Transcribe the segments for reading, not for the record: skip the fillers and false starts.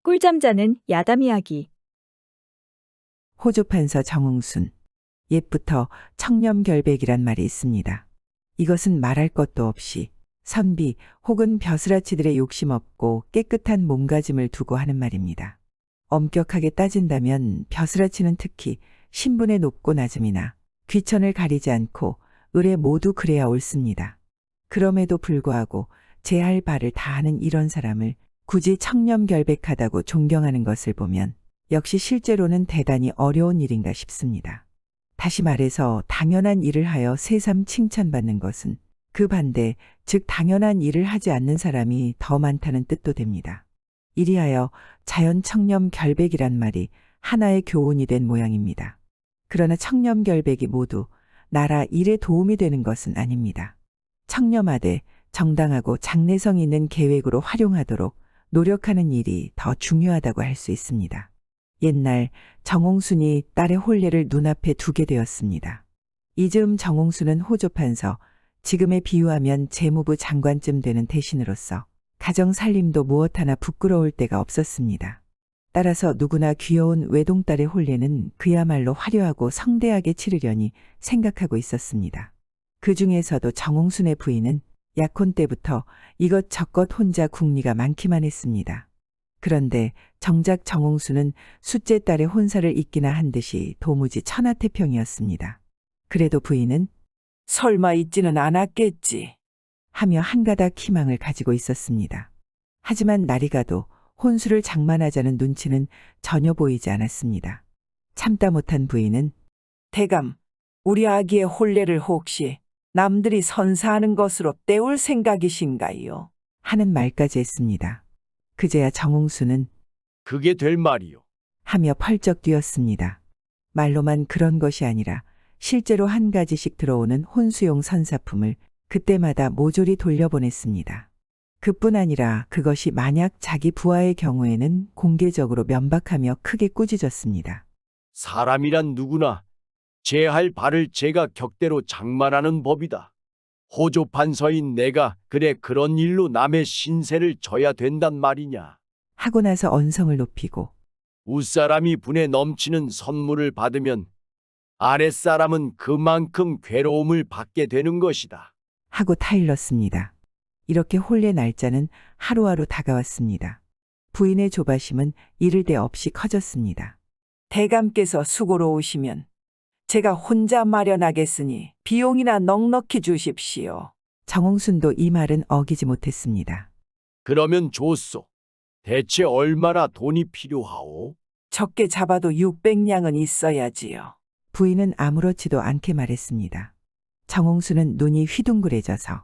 꿀잠 자는 야담 이야기. 호조 판서 정웅순. 옛부터 청렴결백이란 말이 있습니다. 이것은 말할 것도 없이 선비 혹은 벼슬아치들의 욕심 없고 깨끗한 몸가짐을 두고 하는 말입니다. 엄격하게 따진다면 벼슬아치는 특히 신분의 높고 낮음이나 귀천을 가리지 않고 을에 모두 그래야 옳습니다. 그럼에도 불구하고 제 할 바를 다하는 이런 사람을 굳이 청렴결백하다고 존경하는 것을 보면 역시 실제로는 대단히 어려운 일인가 싶습니다. 다시 말해서 당연한 일을 하여 새삼 칭찬받는 것은 그 반대, 즉 당연한 일을 하지 않는 사람이 더 많다는 뜻도 됩니다. 이리하여 자연 청렴결백이란 말이 하나의 교훈이 된 모양입니다. 그러나 청렴결백이 모두 나라 일에 도움이 되는 것은 아닙니다. 청렴하되 정당하고 장래성 있는 계획으로 활용하도록 노력하는 일이 더 중요하다고 할 수 있습니다. 옛날 정홍순이 딸의 혼례를 눈앞에 두게 되었습니다. 이즈음 정홍순은 호조판서, 지금에 비유하면 재무부 장관쯤 되는 대신으로서 가정 살림도 무엇 하나 부끄러울 때가 없었습니다. 따라서 누구나 귀여운 외동딸의 혼례는 그야말로 화려하고 성대하게 치르려니 생각하고 있었습니다. 그 중에서도 정홍순의 부인은 약혼 때부터 이것저것 혼자 궁리가 많기만 했습니다. 그런데 정작 정홍순은 숫째 딸의 혼사를 잇기나 한 듯이 도무지 천하태평이었습니다. 그래도 부인은 설마 잊지는 않았겠지 하며 한가닥 희망을 가지고 있었습니다. 하지만 날이 가도 혼수를 장만하자는 눈치는 전혀 보이지 않았습니다. 참다 못한 부인은 대감, 우리 아기의 혼례를 혹시 남들이 선사하는 것으로 때울 생각이신가요? 하는 말까지 했습니다. 그제야 정홍수는 그게 될 말이요. 하며 펄쩍 뛰었습니다. 말로만 그런 것이 아니라 실제로 한 가지씩 들어오는 혼수용 선사품을 그때마다 모조리 돌려보냈습니다. 그뿐 아니라 그것이 만약 자기 부하의 경우에는 공개적으로 면박하며 크게 꾸짖었습니다. 사람이란 누구나 제할 바를 제가 격대로 장만하는 법이다. 호조 판서인 내가 그래 그런 일로 남의 신세를 져야 된단 말이냐. 하고 나서 언성을 높이고 윗사람이 분에 넘치는 선물을 받으면 아랫사람은 그만큼 괴로움을 받게 되는 것이다. 하고 타일렀습니다. 이렇게 혼례 날짜는 하루하루 다가왔습니다. 부인의 조바심은 이를 데 없이 커졌습니다. 대감께서 수고로 오시면 제가 혼자 마련하겠으니 비용이나 넉넉히 주십시오. 정홍순도 이 말은 어기지 못했습니다. 그러면 좋소. 대체 얼마나 돈이 필요하오? 적게 잡아도 600냥은 있어야지요. 부인은 아무렇지도 않게 말했습니다. 정홍순은 눈이 휘둥그레져서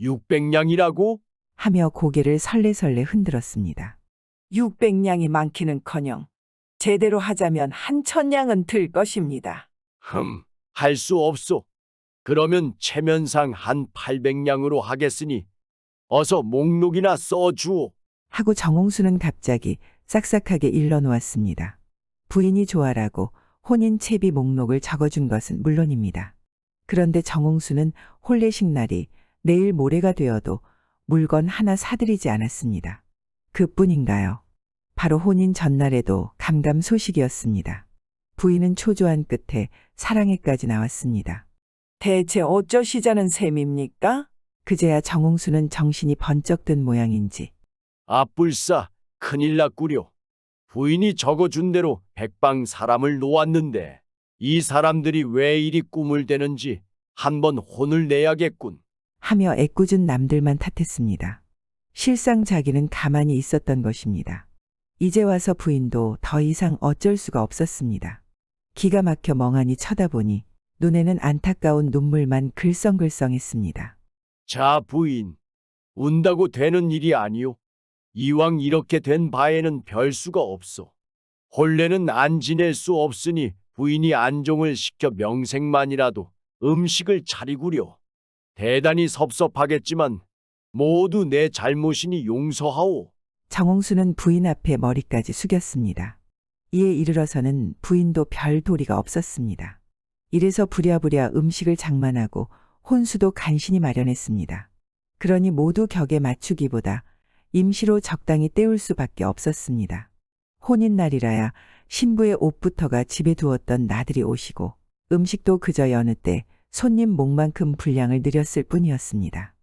600냥이라고? 하며 고개를 설레설레 흔들었습니다. 600냥이 많기는커녕 제대로 하자면 1000냥은 들 것입니다. 할 수 없소. 그러면 체면상 한 800냥으로 하겠으니 어서 목록이나 써주오. 하고 정홍수는 갑자기 싹싹하게 일러놓았습니다. 부인이 좋아라고 혼인 채비 목록을 적어준 것은 물론입니다. 그런데 정홍수는 혼례식 날이 내일 모레가 되어도 물건 하나 사들이지 않았습니다. 그뿐인가요? 바로 혼인 전날에도 감감 소식이었습니다. 부인은 초조한 끝에 사랑해까지 나왔습니다. 대체 어쩌시자는 셈입니까? 그제야 정홍수는 정신이 번쩍 든 모양인지 아뿔싸 큰일 났구려. 부인이 적어준 대로 백방 사람을 놓았는데 이 사람들이 왜 이리 꿈을 대는지 한번 혼을 내야겠군. 하며 애꿎은 남들만 탓했습니다. 실상 자기는 가만히 있었던 것입니다. 이제 와서 부인도 더 이상 어쩔 수가 없었습니다. 기가 막혀 멍하니 쳐다보니 눈에는 안타까운 눈물만 글썽글썽했습니다. 자 부인, 운다고 되는 일이 아니오. 이왕 이렇게 된 바에는 별 수가 없소. 혼례는 안 지낼 수 없으니 부인이 안종을 시켜 명색만이라도 음식을 차리구려. 대단히 섭섭하겠지만 모두 내 잘못이니 용서하오. 정홍수는 부인 앞에 머리까지 숙였습니다. 이에 이르러서는 부인도 별 도리가 없었습니다. 이래서 부랴부랴 음식을 장만하고 혼수도 간신히 마련했습니다. 그러니 모두 격에 맞추기보다 임시로 적당히 때울 수밖에 없었습니다. 혼인날이라야 신부의 옷부터가 집에 두었던 나들이 오시고 음식도 그저 여느 때 손님 목만큼 분량을 늘였을 뿐이었습니다.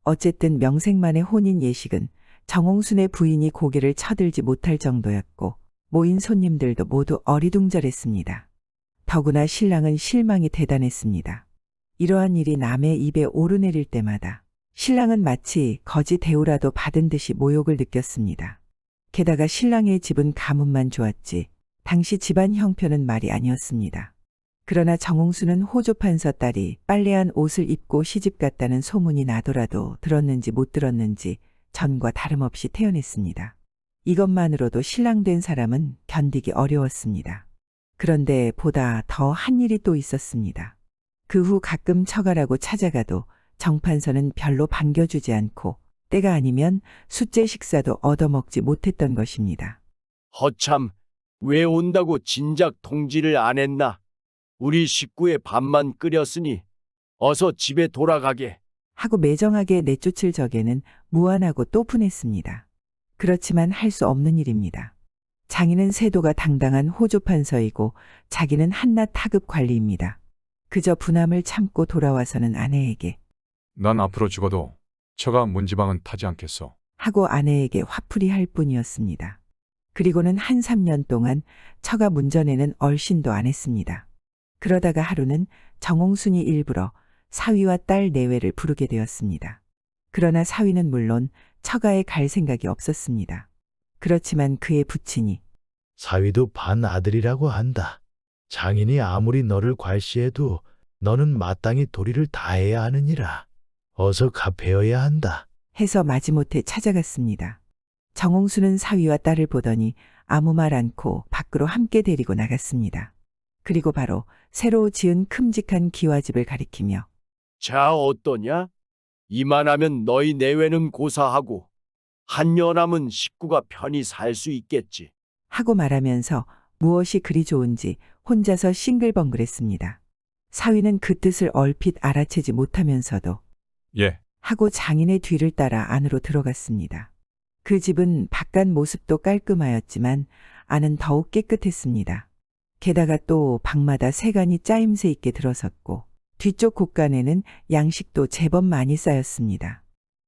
어쨌든 명색만의 혼인 예식은 정홍순의 부인이 고개를 쳐들지 못할 정도였고 모인 손님들도 모두 어리둥절했습니다. 더구나 신랑은 실망이 대단했습니다. 이러한 일이 남의 입에 오르내릴 때마다 신랑은 마치 거지 대우라도 받은 듯이 모욕을 느꼈습니다. 게다가 신랑의 집은 가문만 좋았지 당시 집안 형편은 말이 아니었습니다. 그러나 정홍수는 호조 판서 딸이 빨래한 옷을 입고 시집 갔다는 소문이 나더라도 들었는지 못 들었는지 전과 다름없이 태어냈습니다. 이것만으로도 신랑 된 사람은 견디기 어려웠습니다. 그런데 보다 더 한 일이 또 있었습니다. 그 후 가끔 처가라고 찾아가도 정판서는 별로 반겨주지 않고 때가 아니면 숫제 식사도 얻어먹지 못했던 것입니다. 허참, 왜 온다고 진작 통지를 안 했나? 우리 식구의 밥만 끓였으니 어서 집에 돌아가게. 하고 매정하게 내쫓을 적에는 무안하고 또 분했습니다. 그렇지만 할 수 없는 일입니다. 장인은 세도가 당당한 호조 판서이고 자기는 한낱 하급 관리입니다. 그저 분함을 참고 돌아와서는 아내에게 난 앞으로 죽어도 처가 문지방은 타지 않겠소. 하고 아내에게 화풀이 할 뿐이었습니다. 그리고는 한 3년 동안 처가 문전에는 얼씬도 안 했습니다. 그러다가 하루는 정홍순이 일부러 사위와 딸 내외를 부르게 되었습니다. 그러나 사위는 물론 처가에 갈 생각이 없었습니다. 그렇지만 그의 부친이 사위도 반 아들이라고 한다. 장인이 아무리 너를 괄시해도 너는 마땅히 도리를 다해야 하느니라. 어서 갚아야 한다. 해서 마지못해 찾아갔습니다. 정홍수는 사위와 딸을 보더니 아무 말 않고 밖으로 함께 데리고 나갔습니다. 그리고 바로 새로 지은 큼직한 기와집을 가리키며 자, 어떠냐? 이만하면 너희 내외는 고사하고 한여남은 식구가 편히 살 수 있겠지. 하고 말하면서 무엇이 그리 좋은지 혼자서 싱글벙글했습니다. 사위는 그 뜻을 얼핏 알아채지 못하면서도 예, 하고 장인의 뒤를 따라 안으로 들어갔습니다. 그 집은 바깥 모습도 깔끔하였지만 안은 더욱 깨끗했습니다. 게다가 또 방마다 세간이 짜임새 있게 들어섰고 뒤쪽 곳간에는 양식도 제법 많이 쌓였습니다.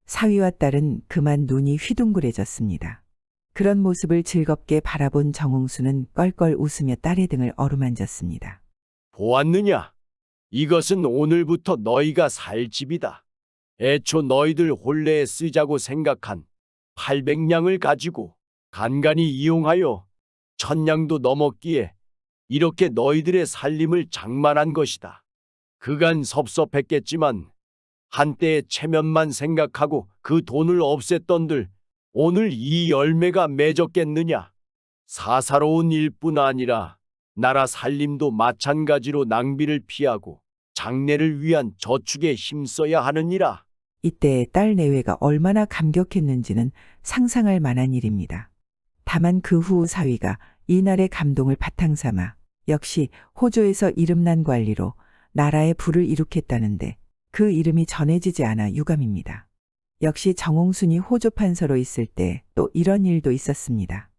사위와 딸은 그만 눈이 휘둥그레졌습니다. 그런 모습을 즐겁게 바라본 정홍수는 껄껄 웃으며 딸의 등을 어루만졌습니다. 보았느냐? 이것은 오늘부터 너희가 살 집이다. 애초 너희들 혼례에 쓰자고 생각한 800냥을 가지고 간간히 이용하여 1000냥도 넘었기에 이렇게 너희들의 살림을 장만한 것이다. 그간 섭섭했겠지만 한때의 체면만 생각하고 그 돈을 없앴던들 오늘 이 열매가 맺었겠느냐. 사사로운 일뿐 아니라 나라 살림도 마찬가지로 낭비를 피하고 장래를 위한 저축에 힘써야 하느니라. 이때 딸 내외가 얼마나 감격했는지는 상상할 만한 일입니다. 다만 그 후 사위가 이날의 감동을 바탕삼아 역시 호조에서 이름난 관리로 나라의 부를 이룩했다는데 그 이름이 전해지지 않아 유감입니다. 역시 정홍순이 호조 판서로 있을 때 또 이런 일도 있었습니다.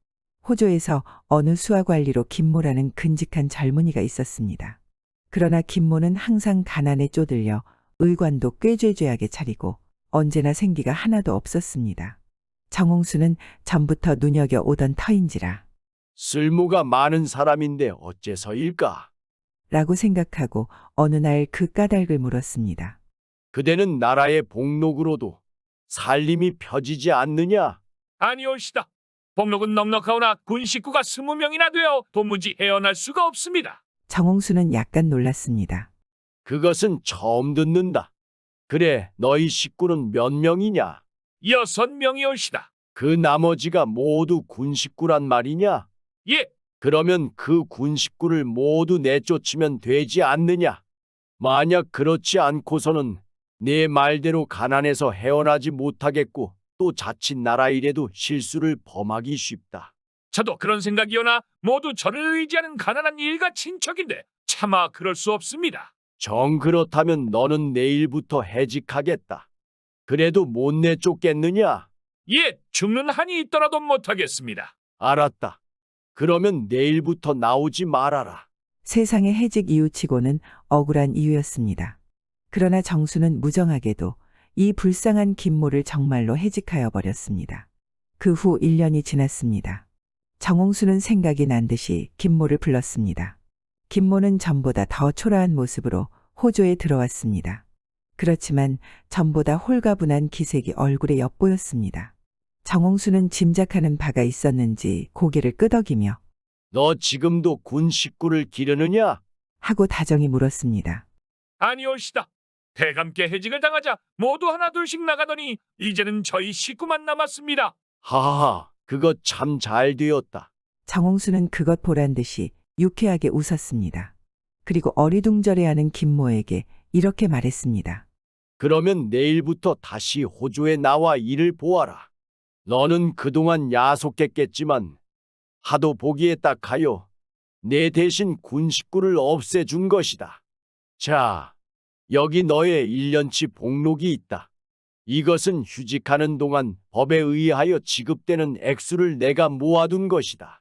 호조에서 어느 수하 관리로 김모라는 근직한 젊은이가 있었습니다. 그러나 김모는 항상 가난에 쪼들려 의관도 꾀죄죄하게 차리고 언제나 생기가 하나도 없었습니다. 정홍수는 전부터 눈여겨오던 터인지라 쓸모가 많은 사람인데 어째서일까? 라고 생각하고 어느 날 그 까닭을 물었습니다. 그대는 나라의 복록으로도 살림이 펴지지 않느냐? 아니올시다. 복록은 넉넉하오나 군 식구가 20명이나 되어 도무지 헤어날 수가 없습니다. 정홍수는 약간 놀랐습니다. 그것은 처음 듣는다. 그래, 너희 식구는 몇 명이냐? 6명이올시다. 그 나머지가 모두 군 식구란 말이냐? 예, 그러면 그 군 식구를 모두 내쫓으면 되지 않느냐? 만약 그렇지 않고서는 내 말대로 가난해서 헤어나지 못하겠고 또 자칫 나라 일에도 실수를 범하기 쉽다. 저도 그런 생각이오나 모두 저를 의지하는 가난한 일가 친척인데 차마 그럴 수 없습니다. 정 그렇다면 너는 내일부터 해직하겠다. 그래도 못 내쫓겠느냐? 예, 죽는 한이 있더라도 못하겠습니다. 알았다. 그러면 내일부터 나오지 말아라. 세상의 해직 이유치고는 억울한 이유였습니다. 그러나 정수는 무정하게도 이 불쌍한 김모를 정말로 해직하여 버렸습니다. 그 후 1년이 지났습니다. 정홍수는 생각이 난 듯이 김모를 불렀습니다. 김모는 전보다 더 초라한 모습으로 호조에 들어왔습니다. 그렇지만 전보다 홀가분한 기색이 얼굴에 엿보였습니다. 정홍수는 짐작하는 바가 있었는지 고개를 끄덕이며 너 지금도 군 식구를 기르느냐? 하고 다정히 물었습니다. 아니올시다. 대감께 해직을 당하자 모두 하나둘씩 나가더니 이제는 저희 식구만 남았습니다. 하하, 그거 참 잘 되었다. 정홍수는 그것 보란 듯이 유쾌하게 웃었습니다. 그리고 어리둥절해하는 김모에게 이렇게 말했습니다. 그러면 내일부터 다시 호조에 나와 일을 보아라. 너는 그동안 야속했겠지만 하도 보기에 딱하여 내 대신 군 식구를 없애준 것이다. 자, 여기 너의 1년치 복록이 있다. 이것은 휴직하는 동안 법에 의하여 지급되는 액수를 내가 모아둔 것이다.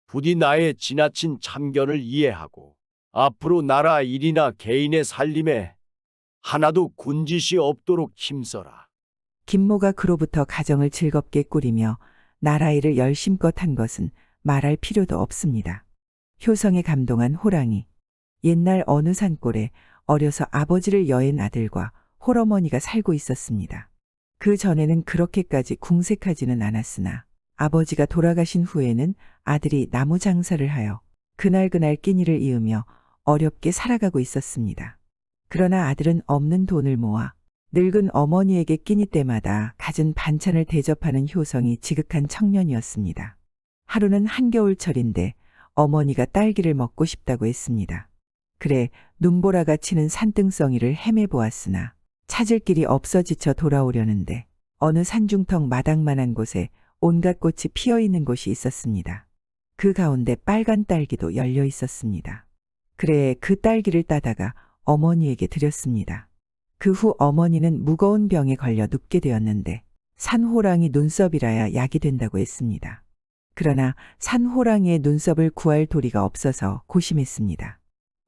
부디 나의 지나친 참견을 이해하고 앞으로 나라 일이나 개인의 살림에 하나도 군짓이 없도록 힘써라. 김모가 그로부터 가정을 즐겁게 꾸리며 나라 일을 열심껏 한 것은 말할 필요도 없습니다. 효성에 감동한 호랑이. 옛날 어느 산골에 어려서 아버지를 여행 아들과 홀어머니가 살고 있었습니다. 그 전에는 그렇게까지 궁색하지는 않았으나 아버지가 돌아가신 후에는 아들이 나무 장사를 하여 그날그날 끼니를 이으며 어렵게 살아가고 있었습니다. 그러나 아들은 없는 돈을 모아 늙은 어머니에게 끼니 때마다 갖은 반찬을 대접하는 효성이 지극한 청년이었습니다. 하루는 한겨울철인데 어머니가 딸기를 먹고 싶다고 했습니다. 그래 눈보라가 치는 산등성이를 헤매보았으나 찾을 길이 없어 지쳐 돌아오려는데 어느 산중턱 마당만한 곳에 온갖 꽃이 피어있는 곳이 있었습니다. 그 가운데 빨간 딸기도 열려 있었습니다. 그래 그 딸기를 따다가 어머니에게 드렸습니다. 그 후 어머니는 무거운 병에 걸려 눕게 되었는데 산호랑이 눈썹이라야 약이 된다고 했습니다. 그러나 산호랑이의 눈썹을 구할 도리가 없어서 고심했습니다.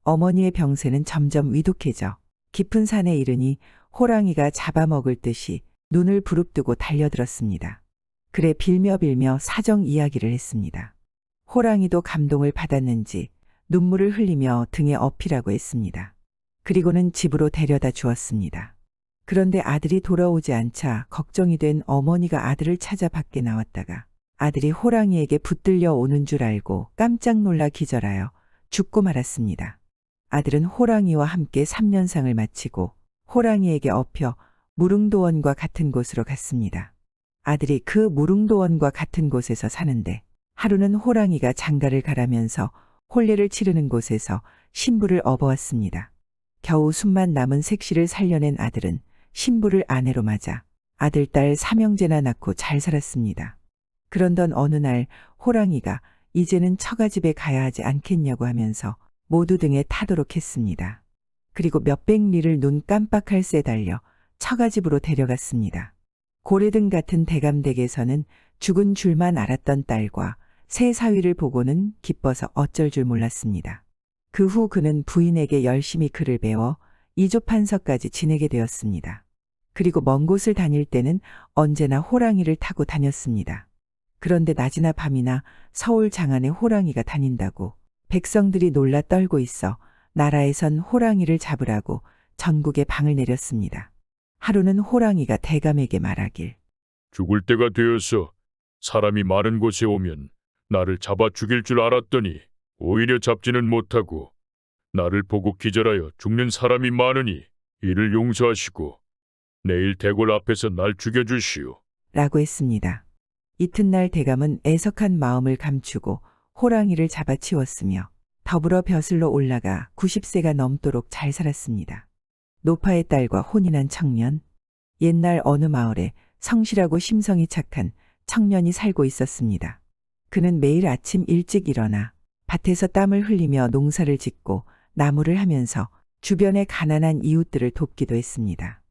어머니의 병세는 점점 위독해져 깊은 산에 이르니 호랑이가 잡아먹을 듯이 눈을 부릅뜨고 달려들었습니다. 그래 빌며 사정 이야기를 했습니다. 호랑이도 감동을 받았는지 눈물을 흘리며 등에 업히라고 했습니다. 그리고는 집으로 데려다 주었습니다. 그런데 아들이 돌아오지 않자 걱정이 된 어머니가 아들을 찾아 밖에 나왔다가 아들이 호랑이에게 붙들려 오는 줄 알고 깜짝 놀라 기절하여 죽고 말았습니다. 아들은 호랑이와 함께 3년상을 마치고 호랑이에게 업혀 무릉도원과 같은 곳으로 갔습니다. 아들이 그 무릉도원과 같은 곳에서 사는데 하루는 호랑이가 장가를 가라면서 혼례를 치르는 곳에서 신부를 업어왔습니다. 겨우 숨만 남은 색시를 살려낸 아들은 신부를 아내로 맞아 아들, 딸 3형제나 낳고 잘 살았습니다. 그런던 어느 날 호랑이가 이제는 처가집에 가야 하지 않겠냐고 하면서 모두 등에 타도록 했습니다. 그리고 몇백 리를 눈 깜빡할 새 달려 처가집으로 데려갔습니다. 고래등 같은 대감댁에서는 죽은 줄만 알았던 딸과 새 사위를 보고는 기뻐서 어쩔 줄 몰랐습니다. 그 후 그는 부인에게 열심히 글을 배워 이조판서까지 지내게 되었습니다. 그리고 먼 곳을 다닐 때는 언제나 호랑이를 타고 다녔습니다. 그런데 낮이나 밤이나 서울 장안에 호랑이가 다닌다고 백성들이 놀라 떨고 있어 나라에선 호랑이를 잡으라고 전국에 방을 내렸습니다. 하루는 호랑이가 대감에게 말하길 죽을 때가 되어서 사람이 많은 곳에 오면 나를 잡아 죽일 줄 알았더니 오히려 잡지는 못하고 나를 보고 기절하여 죽는 사람이 많으니 이를 용서하시고 내일 대궐 앞에서 날 죽여주시오. 라고 했습니다. 이튿날 대감은 애석한 마음을 감추고 호랑이를 잡아치웠으며 더불어 벼슬로 올라가 90세가 넘도록 잘 살았습니다. 노파의 딸과 혼인한 청년. 옛날 어느 마을에 성실하고 심성이 착한 청년이 살고 있었습니다. 그는 매일 아침 일찍 일어나 밭에서 땀을 흘리며 농사를 짓고 나무를 하면서 주변의 가난한 이웃들을 돕기도 했습니다.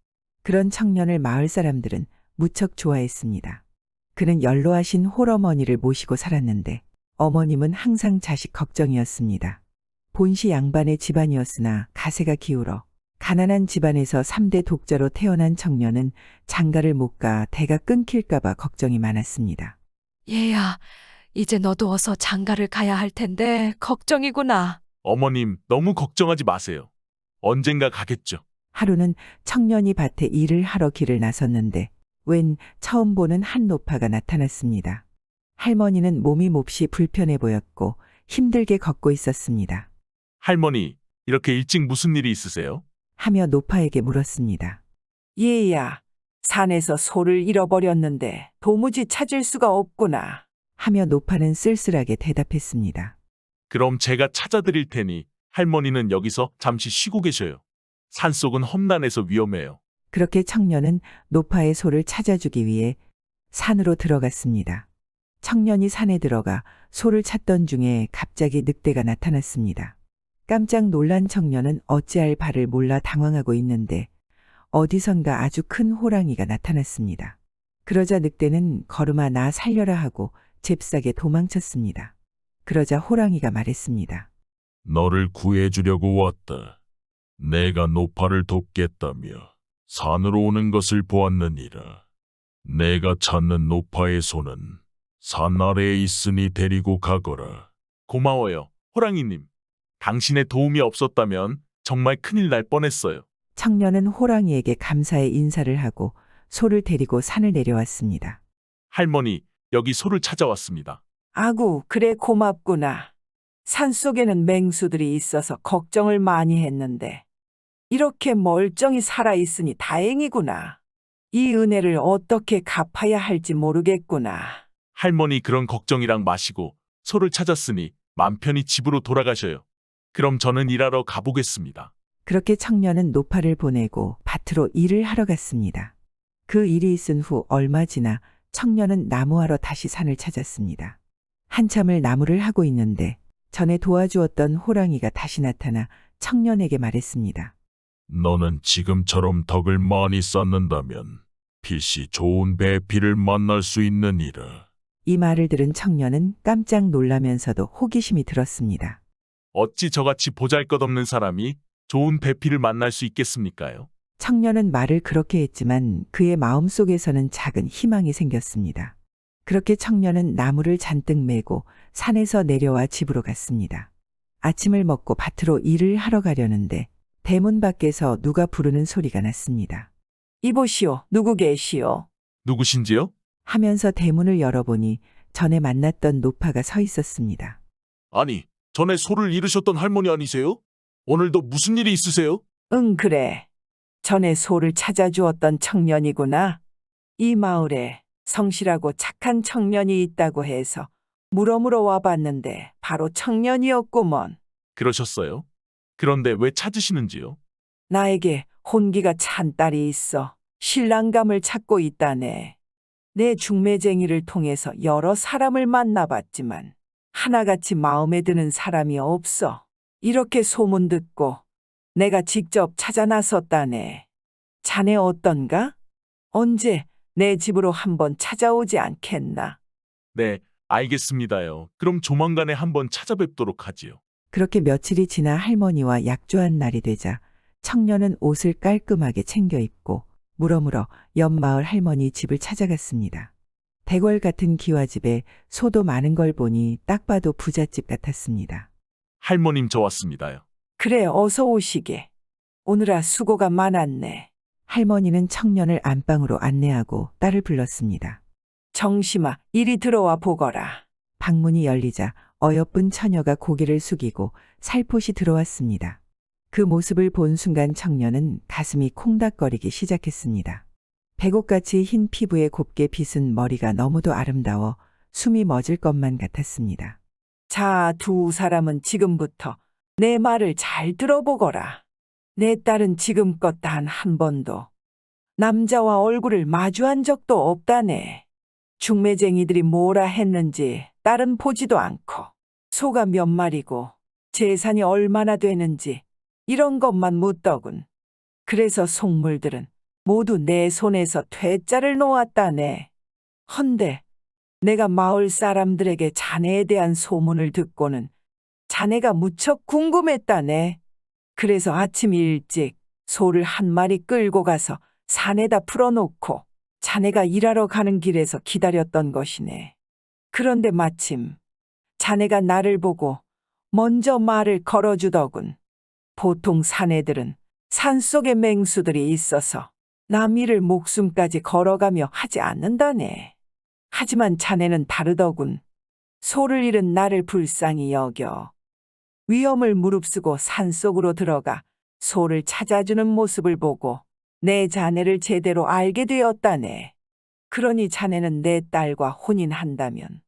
그런 청년을 마을 사람들은 무척 좋아했습니다. 그는 연로하신 홀어머니를 모시고 살았는데 어머님은 항상 자식 걱정이었습니다. 본시 양반의 집안이었으나 가세가 기울어 가난한 집안에서 3대 독자로 태어난 청년은 장가를 못 가 대가 끊길까봐 걱정이 많았습니다. 얘야, 이제 너도 어서 장가를 가야 할 텐데 걱정이구나. 어머님, 너무 걱정하지 마세요. 언젠가 가겠죠. 하루는 청년이 밭에 일을 하러 길을 나섰는데 웬 처음 보는 한 노파가 나타났습니다. 할머니는 몸이 몹시 불편해 보였고 힘들게 걷고 있었습니다. 할머니, 이렇게 일찍 무슨 일이 있으세요? 하며 노파에게 물었습니다. 얘야, 산에서 소를 잃어버렸는데 도무지 찾을 수가 없구나. 하며 노파는 쓸쓸하게 대답했습니다. 그럼 제가 찾아드릴 테니 할머니는 여기서 잠시 쉬고 계셔요. 산속은 험난해서 위험해요. 그렇게 청년은 노파의 소를 찾아주기 위해 산으로 들어갔습니다. 청년이 산에 들어가 소를 찾던 중에 갑자기 늑대가 나타났습니다. 깜짝 놀란 청년은 어찌할 바를 몰라 당황하고 있는데 어디선가 아주 큰 호랑이가 나타났습니다. 그러자 늑대는 걸음아 나 살려라 하고 잽싸게 도망쳤습니다. 그러자 호랑이가 말했습니다. 너를 구해주려고 왔다. 내가 노파를 돕겠다며 산으로 오는 것을 보았느니라. 내가 찾는 노파의 손은 산 아래에 있으니 데리고 가거라. 고마워요, 호랑이님. 당신의 도움이 없었다면 정말 큰일 날 뻔했어요. 청년은 호랑이에게 감사의 인사를 하고 소를 데리고 산을 내려왔습니다. 할머니, 여기 소를 찾아왔습니다. 아구, 그래 고맙구나. 산속에는 맹수들이 있어서 걱정을 많이 했는데 이렇게 멀쩡히 살아있으니 다행이구나. 이 은혜를 어떻게 갚아야 할지 모르겠구나. 할머니 그런 걱정이랑 마시고 소를 찾았으니 맘 편히 집으로 돌아가셔요. 그럼 저는 일하러 가보겠습니다. 그렇게 청년은 노파를 보내고 밭으로 일을 하러 갔습니다. 그 일이 있은 후 얼마 지나 청년은 나무하러 다시 산을 찾았습니다. 한참을 나무를 하고 있는데 전에 도와주었던 호랑이가 다시 나타나 청년에게 말했습니다. 너는 지금처럼 덕을 많이 쌓는다면 필시 좋은 배필을 만날 수 있느니라. 이 말을 들은 청년은 깜짝 놀라면서도 호기심이 들었습니다. 어찌 저같이 보잘것없는 사람이 좋은 배필을 만날 수 있겠습니까요? 청년은 말을 그렇게 했지만 그의 마음속에서는 작은 희망이 생겼습니다. 그렇게 청년은 나무를 잔뜩 메고 산에서 내려와 집으로 갔습니다. 아침을 먹고 밭으로 일을 하러 가려는데 대문 밖에서 누가 부르는 소리가 났습니다. 이보시오, 누구 계시오? 누구신지요? 하면서 대문을 열어보니 전에 만났던 노파가 서 있었습니다. 아니, 전에 소를 잃으셨던 할머니 아니세요? 오늘도 무슨 일이 있으세요? 응, 그래. 전에 소를 찾아주었던 청년이구나. 이 마을에 성실하고 착한 청년이 있다고 해서 물어물어 와봤는데 바로 청년이었구먼. 그러셨어요? 그런데 왜 찾으시는지요? 나에게 혼기가 찬 딸이 있어 신랑감을 찾고 있다네. 내 중매쟁이를 통해서 여러 사람을 만나봤지만 하나같이 마음에 드는 사람이 없어. 이렇게 소문 듣고 내가 직접 찾아 나섰다네. 자네 어떤가? 언제 내 집으로 한번 찾아오지 않겠나? 네, 알겠습니다요. 그럼 조만간에 한번 찾아뵙도록 하지요. 그렇게 며칠이 지나 할머니와 약조한 날이 되자 청년은 옷을 깔끔하게 챙겨 입고 물어물어 옆마을 할머니 집을 찾아갔습니다. 대궐 같은 기와집에 소도 많은 걸 보니 딱 봐도 부잣집 같았습니다. 할머님 저 왔습니다요. 그래, 어서 오시게. 오늘아 수고가 많았네. 할머니는 청년을 안방으로 안내하고 딸을 불렀습니다. 정심아, 이리 들어와 보거라. 방문이 열리자 어여쁜 처녀가 고개를 숙이고 살포시 들어왔습니다. 그 모습을 본 순간 청년은 가슴이 콩닥거리기 시작했습니다. 백옥같이 흰 피부에 곱게 빗은 머리가 너무도 아름다워 숨이 멎을 것만 같았습니다. 자, 두 사람은 지금부터 내 말을 잘 들어보거라. 내 딸은 지금껏 단 한 번도 남자와 얼굴을 마주한 적도 없다네. 중매쟁이들이 뭐라 했는지 딸은 보지도 않고 소가 몇 마리고 재산이 얼마나 되는지 이런 것만 묻더군. 그래서 속물들은 모두 내 손에서 퇴짜를 놓았다네. 헌데 내가 마을 사람들에게 자네에 대한 소문을 듣고는 자네가 무척 궁금했다네. 그래서 아침 일찍 소를 한 마리 끌고 가서 산에다 풀어놓고 자네가 일하러 가는 길에서 기다렸던 것이네. 그런데 마침 자네가 나를 보고 먼저 말을 걸어주더군. 보통 사내들은 산속에 맹수들이 있어서 남이를 목숨까지 걸어가며 하지 않는다네. 하지만 자네는 다르더군. 소를 잃은 나를 불쌍히 여겨 위험을 무릅쓰고 산속으로 들어가 소를 찾아주는 모습을 보고 내 자네를 제대로 알게 되었다네. 그러니 자네는 내 딸과 혼인한다면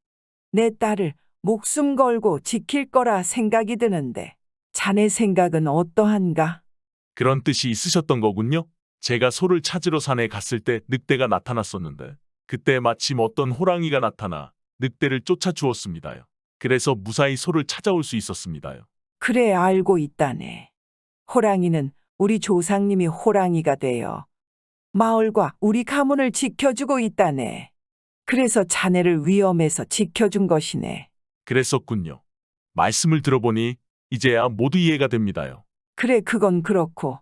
내 딸을 목숨 걸고 지킬 거라 생각이 드는데 자네 생각은 어떠한가? 그런 뜻이 있으셨던 거군요. 제가 소를 찾으러 산에 갔을 때 늑대가 나타났었는데 그때 마침 어떤 호랑이가 나타나 늑대를 쫓아주었습니다요. 그래서 무사히 소를 찾아올 수 있었습니다요. 그래, 알고 있다네. 호랑이는 우리 조상님이 호랑이가 되어 마을과 우리 가문을 지켜주고 있다네. 그래서 자네를 위험에서 지켜준 것이네. 그랬었군요. 말씀을 들어보니 이제야 모두 이해가 됩니다요. 그래, 그건 그렇고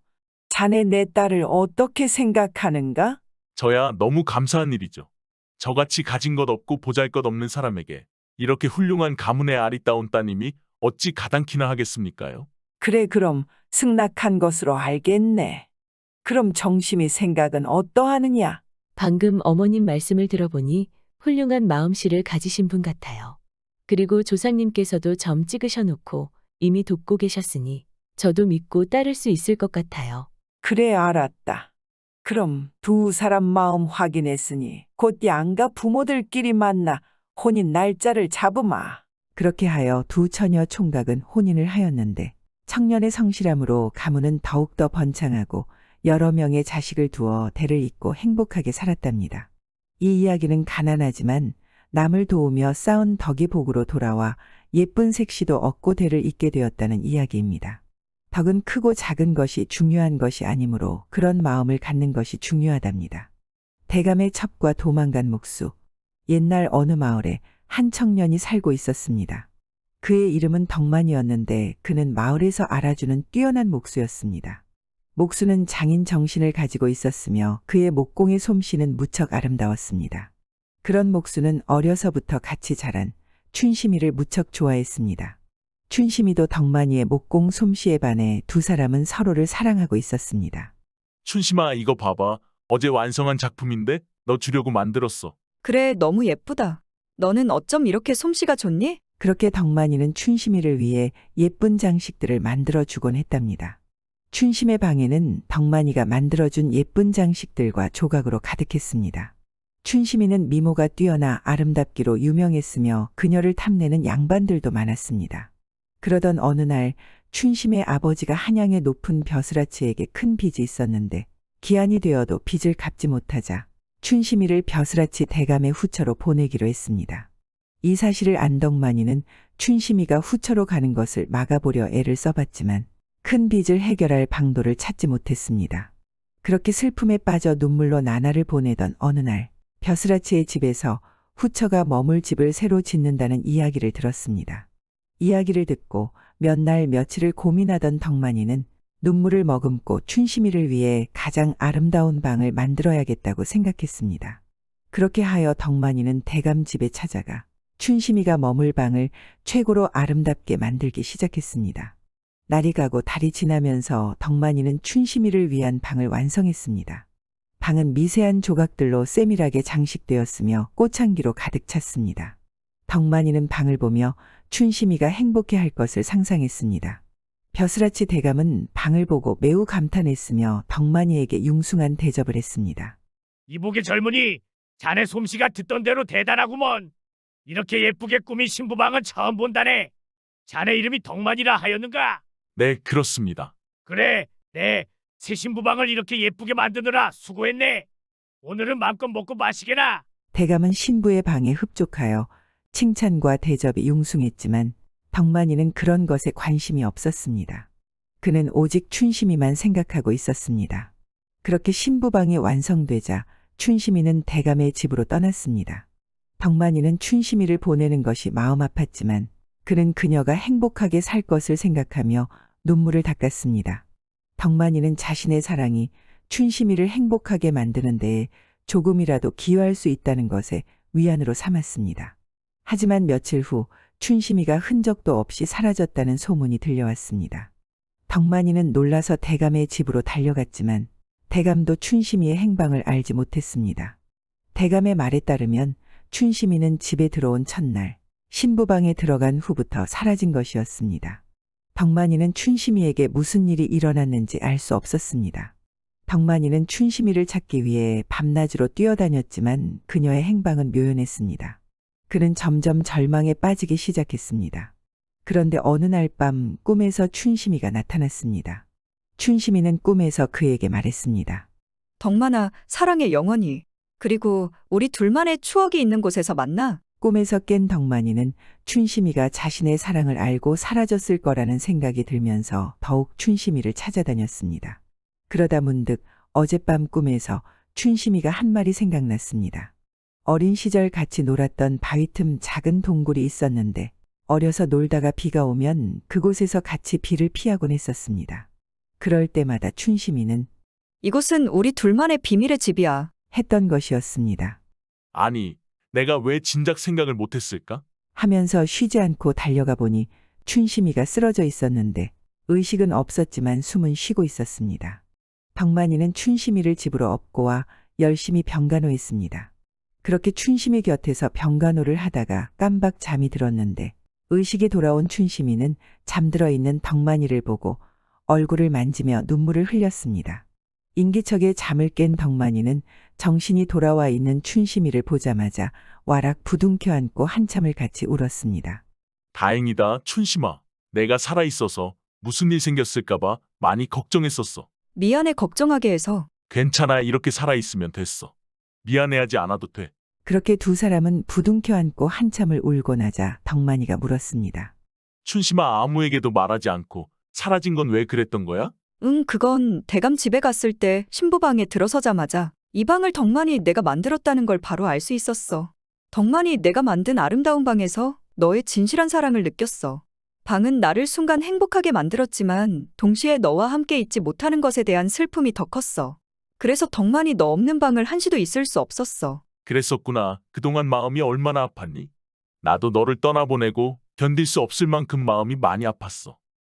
자네 내 딸을 어떻게 생각하는가? 저야 너무 감사한 일이죠. 저같이 가진 것 없고 보잘것없는 사람에게 이렇게 훌륭한 가문의 아리따운 따님이 어찌 가당키나 하겠습니까요? 그래, 그럼 승낙한 것으로 알겠네. 그럼 정심이 생각은 어떠하느냐? 방금 어머님 말씀을 들어보니 훌륭한 마음씨를 가지신 분 같아요. 그리고 조상님께서도 점 찍으셔 놓고 이미 돕고 계셨으니 저도 믿고 따를 수 있을 것 같아요. 그래, 알았다. 그럼 두 사람 마음 확인했으니 곧 양가 부모들끼리 만나 혼인 날짜를 잡으마. 그렇게 하여 두 처녀 총각은 혼인을 하였는데 청년의 성실함으로 가문은 더욱더 번창하고 여러 명의 자식을 두어 대를 잇고 행복하게 살았답니다. 이 이야기는 가난하지만 남을 도우며 쌓은 덕이 복으로 돌아와 예쁜 색시도 얻고 대를 잇게 되었다는 이야기입니다. 덕은 크고 작은 것이 중요한 것이 아니므로 그런 마음을 갖는 것이 중요하답니다. 대감의 첩과 도망간 목수. 옛날 어느 마을에 한 청년이 살고 있었습니다. 그의 이름은 덕만이었는데 그는 마을에서 알아주는 뛰어난 목수였습니다. 목수는 장인 정신을 가지고 있었으며 그의 목공의 솜씨는 무척 아름다웠습니다. 그런 목수는 어려서부터 같이 자란 춘심이를 무척 좋아했습니다. 춘심이도 덕만이의 목공 솜씨에 반해 두 사람은 서로를 사랑하고 있었습니다. 춘심아, 이거 봐봐. 어제 완성한 작품인데 너 주려고 만들었어. 그래, 너무 예쁘다. 너는 어쩜 이렇게 솜씨가 좋니? 그렇게 덕만이는 춘심이를 위해 예쁜 장식들을 만들어 주곤 했답니다. 춘심의 방에는 덕만이가 만들어준 예쁜 장식들과 조각으로 가득했습니다. 춘심이는 미모가 뛰어나 아름답기로 유명했으며 그녀를 탐내는 양반들도 많았습니다. 그러던 어느 날 춘심의 아버지가 한양의 높은 벼슬아치에게 큰 빚이 있었는데 기한이 되어도 빚을 갚지 못하자 춘심이를 벼슬아치 대감의 후처로 보내기로 했습니다. 이 사실을 안 덕만이는 춘심이가 후처로 가는 것을 막아보려 애를 써봤지만 큰 빚을 해결할 방도를 찾지 못했습니다. 그렇게 슬픔에 빠져 눈물로 나날을 보내던 어느 날 벼슬아치의 집에서 후처가 머물 집을 새로 짓는다는 이야기를 들었습니다. 이야기를 듣고 몇 날 며칠을 고민하던 덕만이는 눈물을 머금고 춘심이를 위해 가장 아름다운 방을 만들어야겠다고 생각했습니다. 그렇게 하여 덕만이는 대감 집에 찾아가 춘심이가 머물 방을 최고로 아름답게 만들기 시작했습니다. 날이 가고 달이 지나면서 덕만이는 춘심이를 위한 방을 완성했습니다. 방은 미세한 조각들로 세밀하게 장식되었으며 꽃향기로 가득 찼습니다. 덕만이는 방을 보며 춘심이가 행복해할 것을 상상했습니다. 벼슬아치 대감은 방을 보고 매우 감탄했으며 덕만이에게 융숭한 대접을 했습니다. 이복의 젊은이, 자네 솜씨가 듣던 대로 대단하구먼. 이렇게 예쁘게 꾸민 신부방은 처음 본다네. 자네 이름이 덕만이라 하였는가? 네, 그렇습니다. 그래, 새 신부방을 이렇게 예쁘게 만드느라 수고했네. 오늘은 마음껏 먹고 마시게나. 대감은 신부의 방에 흡족하여 칭찬과 대접이 융숭했지만 덕만이는 그런 것에 관심이 없었습니다. 그는 오직 춘심이만 생각하고 있었습니다. 그렇게 신부방이 완성되자 춘심이는 대감의 집으로 떠났습니다. 덕만이는 춘심이를 보내는 것이 마음 아팠지만 그는 그녀가 행복하게 살 것을 생각하며 눈물을 닦았습니다. 덕만이는 자신의 사랑이 춘심이를 행복하게 만드는 데에 조금이라도 기여할 수 있다는 것에 위안으로 삼았습니다. 하지만 며칠 후 춘심이가 흔적도 없이 사라졌다는 소문이 들려왔습니다. 덕만이는 놀라서 대감의 집으로 달려갔지만 대감도 춘심이의 행방을 알지 못했습니다. 대감의 말에 따르면 춘심이는 집에 들어온 첫날 신부방에 들어간 후부터 사라진 것이었습니다. 덕만이는 춘심이에게 무슨 일이 일어났는지 알 수 없었습니다. 덕만이는 춘심이를 찾기 위해 밤낮으로 뛰어다녔지만 그녀의 행방은 묘연했습니다. 그는 점점 절망에 빠지기 시작했습니다. 그런데 어느 날 밤 꿈에서 춘심이가 나타났습니다. 춘심이는 꿈에서 그에게 말했습니다. 덕만아, 사랑의 영원히. 그리고 우리 둘만의 추억이 있는 곳에서 만나. 꿈에서 깬 덕만이는 춘심이가 자신의 사랑을 알고 사라졌을 거라는 생각이 들면서 더욱 춘심이를 찾아다녔습니다. 그러다 문득 어젯밤 꿈에서 춘심이가 한 말이 생각났습니다. 어린 시절 같이 놀았던 바위 틈 작은 동굴이 있었는데 어려서 놀다가 비가 오면 그곳에서 같이 비를 피하곤 했었습니다. 그럴 때마다 춘심이는 이곳은 우리 둘만의 비밀의 집이야. 했던 것이었습니다. 아니, 내가 왜 진작 생각을 못했을까? 하면서 쉬지 않고 달려가 보니 춘심이가 쓰러져 있었는데 의식은 없었지만 숨은 쉬고 있었습니다. 덕만이는 춘심이를 집으로 업고 와 열심히 병간호했습니다. 그렇게 춘심이 곁에서 병간호를 하다가 깜박 잠이 들었는데 의식이 돌아온 춘심이는 잠들어 있는 덕만이를 보고 얼굴을 만지며 눈물을 흘렸습니다. 인기척에 잠을 깬 덕만이는 정신이 돌아와 있는 춘심이를 보자마자 와락 부둥켜 안고 한참을 같이 울었습니다. 다행이다, 춘심아. 내가 살아있어서 무슨 일 생겼을까봐 많이 걱정했었어. 미안해 걱정하게 해서. 괜찮아, 이렇게 살아있으면 됐어. 미안해하지 않아도 돼. 그렇게 두 사람은 부둥켜 안고 한참을 울고 나자 덕만이가 물었습니다. 춘심아, 아무에게도 말하지 않고 사라진 건 왜 그랬던 거야? 그건 대감 집에 갔을 때 신부방에 들어서자마자 이 방을 덕만이 내가 만들었다는 걸 바로 알 수 있었어. 덕만이 내가 만든 아름다운 방에서 너의 진실한 사랑을 느꼈어. 방은 나를 순간 행복하게 만들었지만 동시에 너와 함께 있지 못하는 것에 대한 슬픔이 더 컸어. 그래서 덕만이 너 없는 방을 한시도 있을 수 없었어. 그랬었구나. 그동안 마음이 얼마나 아팠니? 나도 너를 떠나보내고 견딜 수 없을 만큼 마음이 많이 아팠어.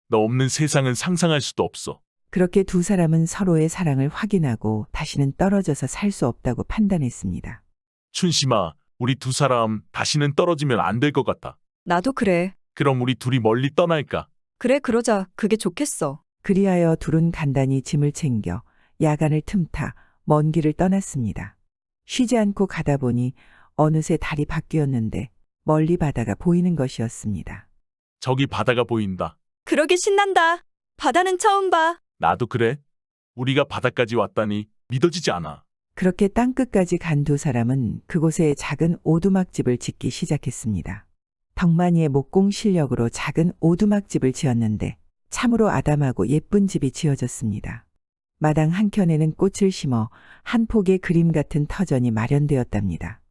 너 없는 세상은 상상할 수도 없어. 그렇게 두 사람은 서로의 사랑을 확인하고 다시는 떨어져서 살 수 없다고 판단했습니다. 춘심아, 우리 두 사람 다시는 떨어지면 안 될 것 같아. 나도 그래. 그럼 우리 둘이 멀리 떠날까? 그래 그러자. 그게 좋겠어. 그리하여 둘은 간단히 짐을 챙겨 야간을 틈타 먼 길을 떠났습니다. 쉬지 않고 가다 보니 어느새 달이 바뀌었는데 멀리 바다가 보이는 것이었습니다. 저기 바다가 보인다. 그러게 신난다. 바다는 처음 봐. 나도 그래. 우리가 바다까지 왔다니 믿어지지 않아. 그렇게 땅끝까지 간 두 사람은 그곳에 작은 오두막집을 짓기 시작했습니다. 덕만이의 목공 실력으로 작은 오두막집을 지었는데 참으로 아담하고 예쁜 집이 지어졌습니다. 마당 한켠에는 꽃을 심어 한 폭의 그림 같은 터전이 마련되었답니다.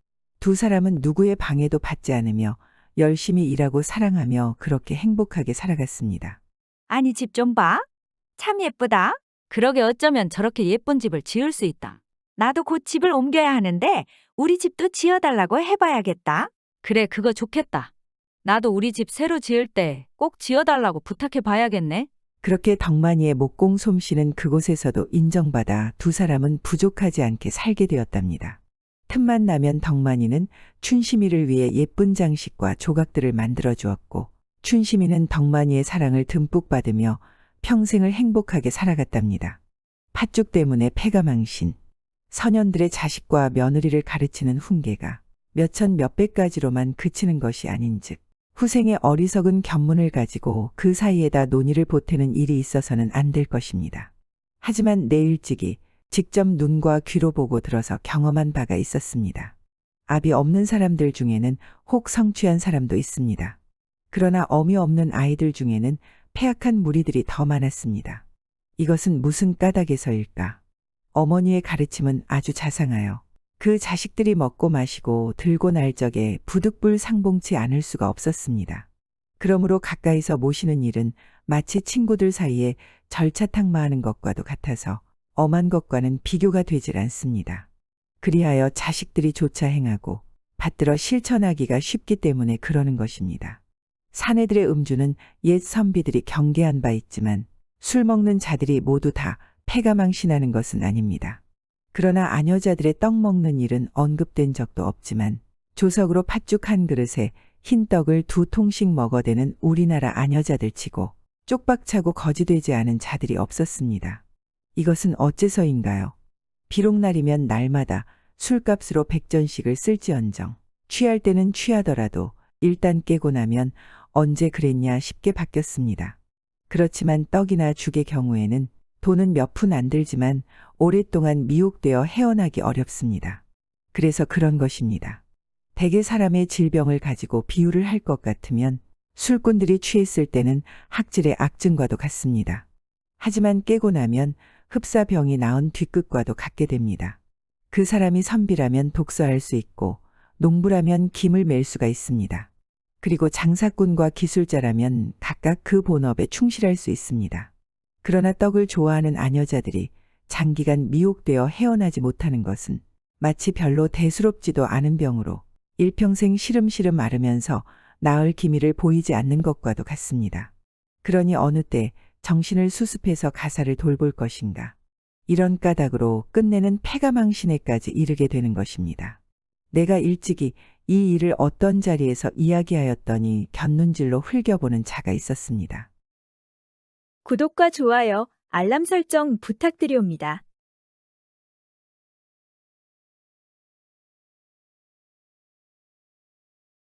두 사람은 누구의 방해도 받지 않으며 열심히 일하고 사랑하며 그렇게 행복하게 살아갔습니다. 아니 집 좀 봐. 참 예쁘다. 그러게 어쩌면 저렇게 예쁜 집을 지을 수 있다. 나도 곧 집을 옮겨야 하는데 우리 집도 지어달라고 해봐야겠다. 그래, 그거 좋겠다. 나도 우리 집 새로 지을 때 꼭 지어달라고 부탁해 봐야겠네. 그렇게 덕만이의 목공 솜씨는 그곳에서도 인정받아 두 사람은 부족하지 않게 살게 되었답니다. 틈만 나면 덕만이는 춘심이를 위해 예쁜 장식과 조각들을 만들어 주었고 춘심이는 덕만이의 사랑을 듬뿍 받으며 평생을 행복하게 살아갔답니다. 팥죽 때문에 패가 망신, 선현들의 자식과 며느리를 가르치는 훈계가 몇천 몇백 가지로만 그치는 것이 아닌즉 후생의 어리석은 견문을 가지고 그 사이에다 논의를 보태는 일이 있어서는 안 될 것입니다. 하지만 내 일찍이 직접 눈과 귀로 보고 들어서 경험한 바가 있었습니다. 압이 없는 사람들 중에는 혹 성취한 사람도 있습니다. 그러나 어미 없는 아이들 중에는 패악한 무리들이 더 많았습니다. 이것은 무슨 까닭에서일까? 어머니의 가르침은 아주 자상하여 그 자식들이 먹고 마시고 들고 날 적에 부득불 상봉치 않을 수가 없었습니다. 그러므로 가까이서 모시는 일은 마치 친구들 사이에 절차탕마하는 것과도 같아서 엄한 것과는 비교가 되질 않습니다. 그리하여 자식들이 조차 행하고 받들어 실천하기가 쉽기 때문에 그러는 것입니다. 사내들의 음주는 옛 선비들이 경계한 바 있지만 술 먹는 자들이 모두 다 패가망신하는 것은 아닙니다. 그러나 아녀자들의 떡 먹는 일은 언급된 적도 없지만 조석으로 팥죽 한 그릇에 흰 떡을 2통씩 먹어대는 우리나라 아녀자들 치고 쪽박차고 거지되지 않은 자들이 없었습니다. 이것은 어째서인가요? 비록 날이면 날마다 술값으로 100전씩을 쓸지언정 취할 때는 취하더라도 일단 깨고 나면 언제 그랬냐 싶게 바뀌었습니다. 그렇지만 떡이나 죽의 경우에는 돈은 몇 푼 안 들지만 오랫동안 미혹되어 헤어나기 어렵습니다. 그래서 그런 것입니다. 대개 사람의 질병을 가지고 비유를 할 것 같으면 술꾼들이 취했을 때는 학질의 악증과도 같습니다. 하지만 깨고 나면 흡사병이 나은 뒤끝과도 같게 됩니다. 그 사람이 선비라면 독서할 수 있고 농부라면 김을 맬 수가 있습니다. 그리고 장사꾼과 기술자라면 각각 그 본업에 충실할 수 있습니다. 그러나 떡을 좋아하는 아녀자들이 장기간 미혹되어 헤어나지 못하는 것은 마치 별로 대수롭지도 않은 병으로 일평생 시름시름 앓으면서 나을 기미를 보이지 않는 것과도 같습니다. 그러니 어느 때 정신을 수습해서 가사를 돌볼 것인가. 이런 까닭으로 끝내는 패가망신에까지 이르게 되는 것입니다. 내가 일찍이 이 일을 어떤 자리에서 이야기하였더니 곁눈질로 흘겨보는 자가 있었습니다. 구독과 좋아요, 알람 설정 부탁드리옵니다.